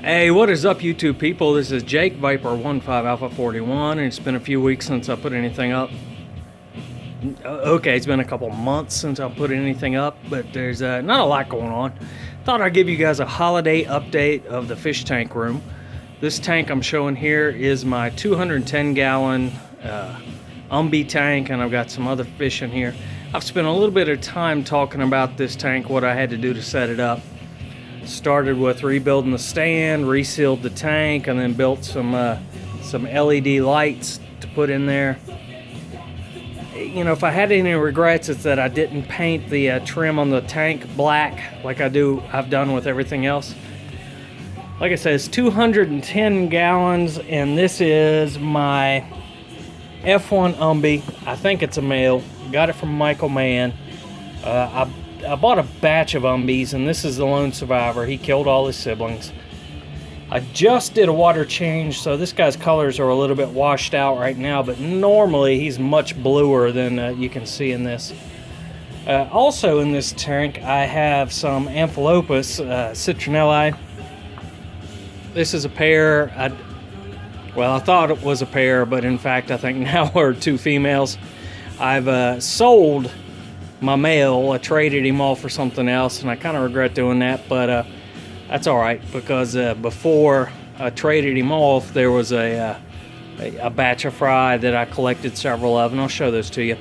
Hey, what is up, YouTube people? This is Jake, Viper 15 Alpha 41, and it's been a few weeks since I put anything up. Okay, it's been a couple months since I put anything up, but there's not a lot going on. Thought I'd give you guys a holiday update of the fish tank room. This tank I'm showing here is my 210-gallon tank, and I've got some other fish in here. I've spent a little bit of time talking about this tank, what I had to do to set it up. Started with rebuilding the stand, resealed the tank, and then built some LED lights to put in there. You know, if I had any regrets, it's that I didn't paint the trim on the tank black like I've done with everything else. Like I said, it's 210 gallons, and this is my F1 Umby. I think it's a male. Got it from Michael Mann. I bought a batch of Umbies, and this is the lone survivor. He killed all his siblings. I just did a water change, so this guy's colors are a little bit washed out right now, but normally he's much bluer than you can see in this. Also in this tank, I have some Amphilopas citronelli. This is a pair. I thought it was a pair, but in fact I think now we're two females. I've sold my male. I traded him off for something else, and I kind of regret doing that, but that's all right, because before I traded him off, there was a batch of fry that I collected several of, and I'll show those to you.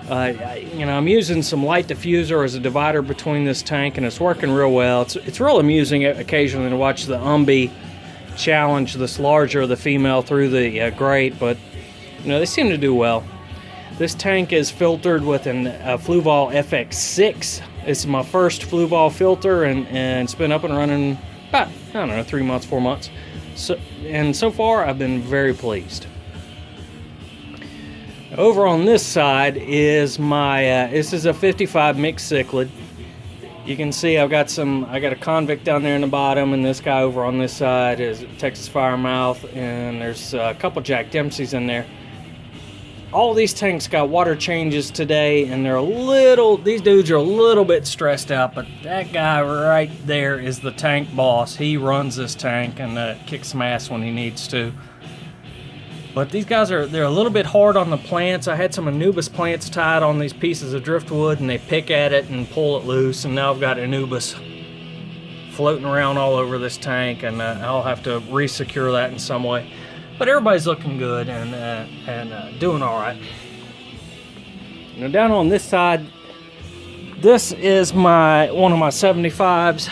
I'm using some light diffuser as a divider between this tank, and it's working real well. It's real amusing occasionally to watch the Umby challenge this larger, the female, through the grate, but they seem to do well. This tank is filtered with a Fluval FX6. It's my first Fluval filter, and it's been up and running about, 3 months, 4 months. So far, I've been very pleased. Over on this side is my, this is a 55 mixed cichlid. You can see I got a convict down there in the bottom, and this guy over on this side is Texas Firemouth, and there's a couple Jack Dempseys in there. All these tanks got water changes today, and these dudes are a little bit stressed out, but that guy right there is the tank boss. He runs this tank and kicks some ass when he needs to. But these guys they're a little bit hard on the plants. I had some Anubis plants tied on these pieces of driftwood, and they pick at it and pull it loose, and now I've got Anubis floating around all over this tank, and I'll have to re-secure that in some way. But everybody's looking good and doing all right. Now down on this side, this is one of my 75s.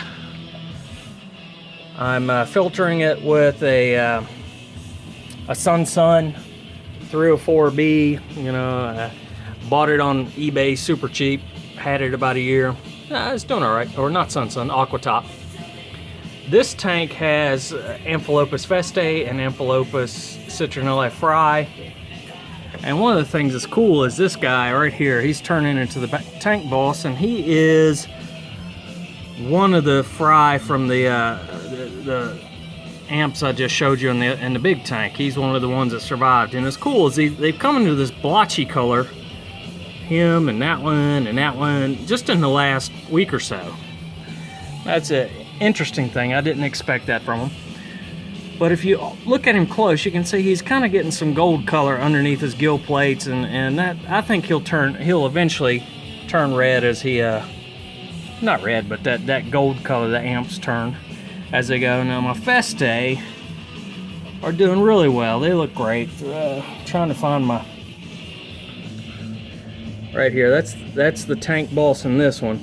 I'm filtering it with a Sun 304B. I bought it on eBay super cheap. Had it about a year. It's doing all right. Or not Sun, Aquatop. This tank has Amphilopas festae and Amphilopas citronelli fry. And one of the things that's cool is this guy right here. He's turning into the tank boss, and he is one of the fry from the amps I just showed you in the big tank. He's one of the ones that survived. And it's cool is they've come into this blotchy color, him and that one, just in the last week or so. That's an interesting thing. I didn't expect that from him. But if you look at him close, you can see he's kind of getting some gold color underneath his gill plates, and that, I think he'll eventually turn red as he not red, but that gold color the amps turn as they go. Now my festae are doing really well. They look great. Trying to find my right here. That's the tank boss in this one.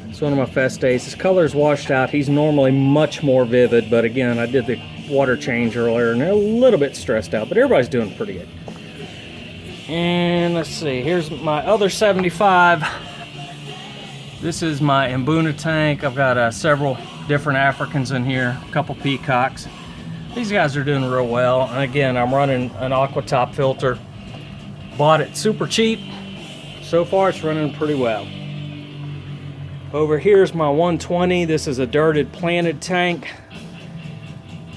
It's one of my festaes. His color's washed out. He's normally much more vivid, but again, I did the water change earlier, and they're a little bit stressed out, but everybody's doing pretty good. And let's see, here's my other 75. This is my Mbuna tank. I've got several different Africans in here, a couple peacocks. These guys are doing real well, and again, I'm running an Aquatop filter. Bought it super cheap. So far, it's running pretty well. Over here's my 120. This is a dirted planted tank.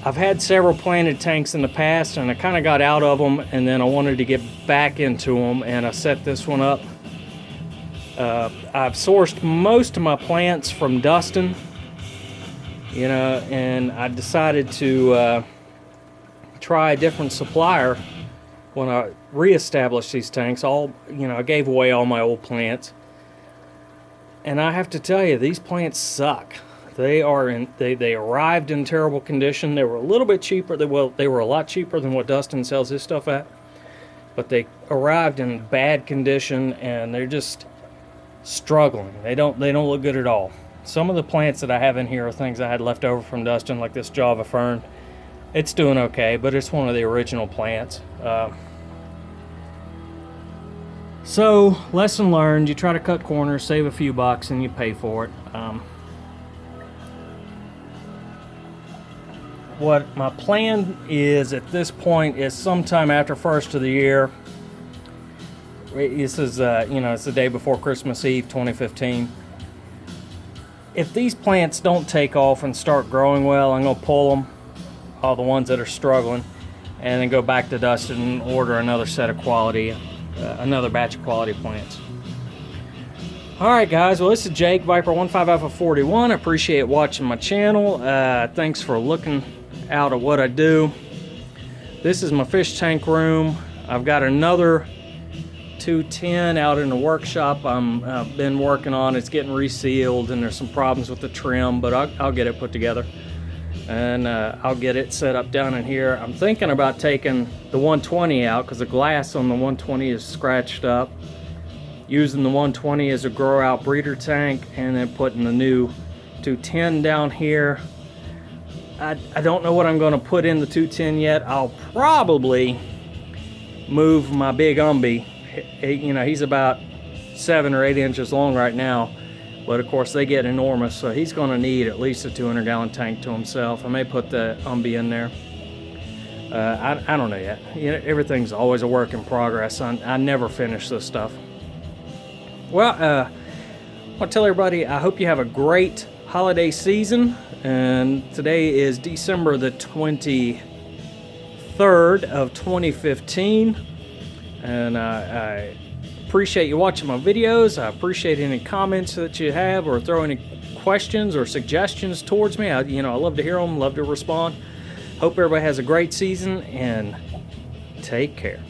I've had several planted tanks in the past, and I kind of got out of them, and then I wanted to get back into them, and I set this one up. I've sourced most of my plants from Dustin. you know, and I decided to try a different supplier when I reestablished these tanks. I gave away all my old plants, and I have to tell you, these plants suck. They arrived in terrible condition. They were a little bit cheaper. They were a lot cheaper than what Dustin sells his stuff at, but they arrived in bad condition, and they're just struggling. They don't look good at all. Some of the plants that I have in here are things I had left over from Dustin, like this Java fern. It's doing okay, but it's one of the original plants. So, lesson learned, you try to cut corners, save a few bucks, and you pay for it. What my plan is at this point is sometime after first of the year. This is, it's the day before Christmas Eve 2015. If these plants don't take off and start growing well, I'm going to pull them, all the ones that are struggling, and then go back to Dustin and order another set of quality, another batch of quality plants. Alright guys, well this is Jake, Viper 15 Alpha 41. I appreciate watching my channel. Thanks for looking out at what I do. This is my fish tank room. I've got another 210 out in the workshop I've been working on. It's getting resealed and there's some problems with the trim, but I'll get it put together, and I'll get it set up down in here. I'm thinking about taking the 120 out because the glass on the 120 is scratched up, using the 120 as a grow out breeder tank, and then putting the new 210 down here. I don't know what I'm going to put in the 210 yet. I'll probably move my big umbi. He's about 7 or 8 inches long right now, but of course they get enormous, so he's going to need at least a 200-gallon tank to himself. I may put the umbi in there. I don't know yet. Everything's always a work in progress. I never finish this stuff. Well, I want to tell everybody I hope you have a great holiday season, and today is December the 23rd of 2015. And I appreciate you watching my videos. I appreciate any comments that you have, or throw any questions or suggestions towards me. I love to hear them, love to respond. Hope everybody has a great season, and take care.